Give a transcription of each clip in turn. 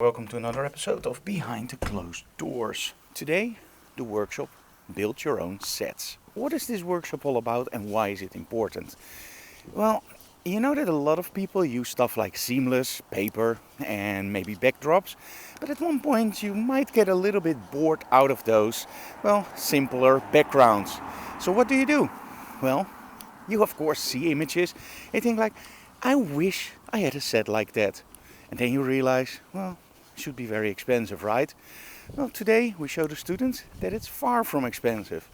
Welcome to another episode of Behind the Closed Doors. Today, the workshop Build Your Own Sets. What is this workshop all about and why is it important? Well, you know that a lot of people use stuff like seamless, paper and maybe backdrops, but at one point you might get a little bit bored out of those, simpler backgrounds. So what do? Well, you of course see images and think like, I wish I had a set like that. And then you realize, it should be very expensive, right? Well, today we show the students that it's far from expensive.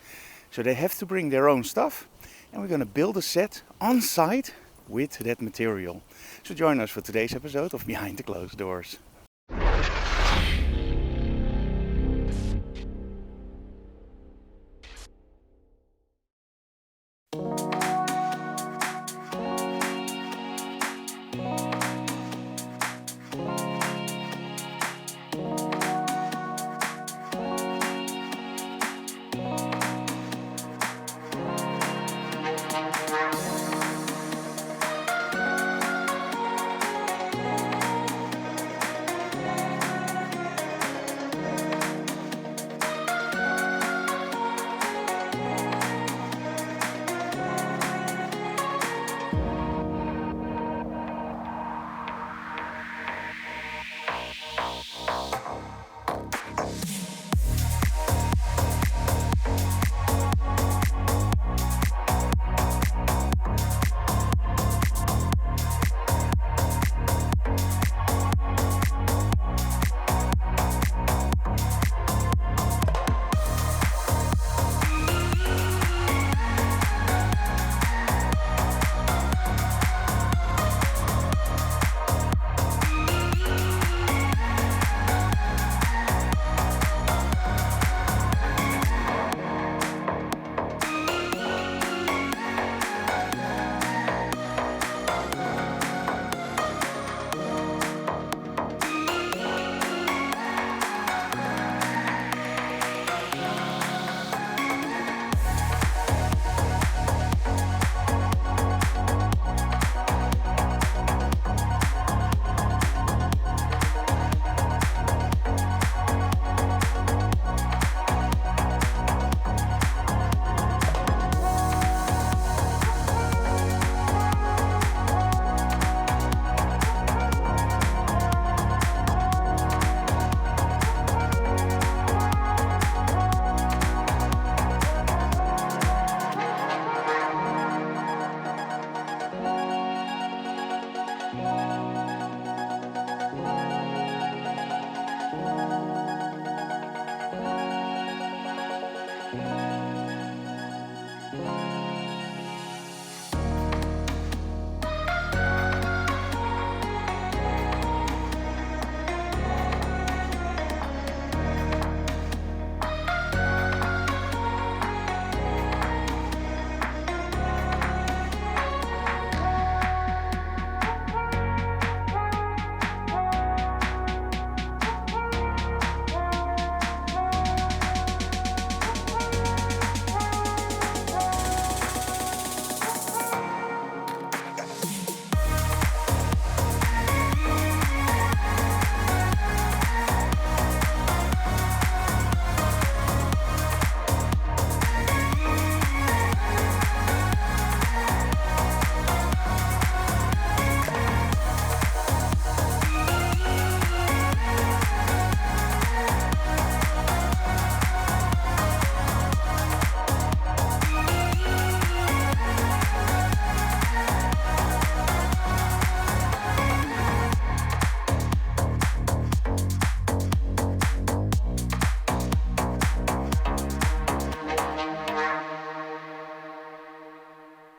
So they have to bring their own stuff and we're going to build a set on site with that material. So join us for today's episode of Behind the Closed Doors.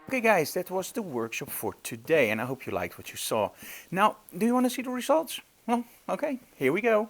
Okay guys, that was the workshop for today and I hope you liked what you saw. Now, do you want to see the results? Well, okay, here we go.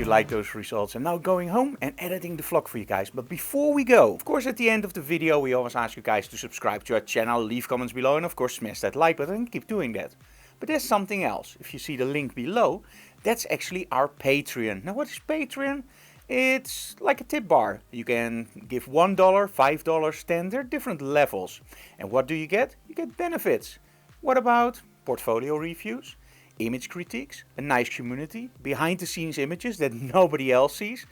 like those results. I'm now going home and editing the vlog for you guys. But before we go, of course at the end of the video we always ask you guys to subscribe to our channel, leave comments below, and of course smash that like button and keep doing that. But there's something else. If you see the link below, that's actually our Patreon. Now what is Patreon? It's like a tip bar. You can give $1, $5, $10, there are different levels. And what do you get? You get benefits. What about portfolio reviews, image critiques, a nice community, behind the scenes images that nobody else sees?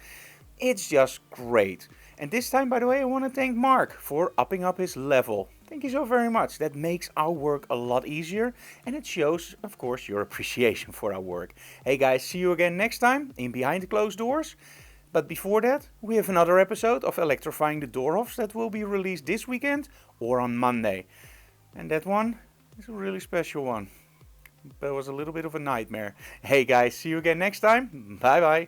It's just great. And this time, by the way, I want to thank Mark for upping up his level. Thank you so very much. That makes our work a lot easier and it shows, of course, your appreciation for our work. Hey guys, see you again next time in Behind the Closed Doors. But before that, we have another episode of Electrifying the Doorhofs that will be released this weekend or on Monday. And that one is a really special one. But it was a little bit of a nightmare. Hey guys, see you again next time. Bye bye.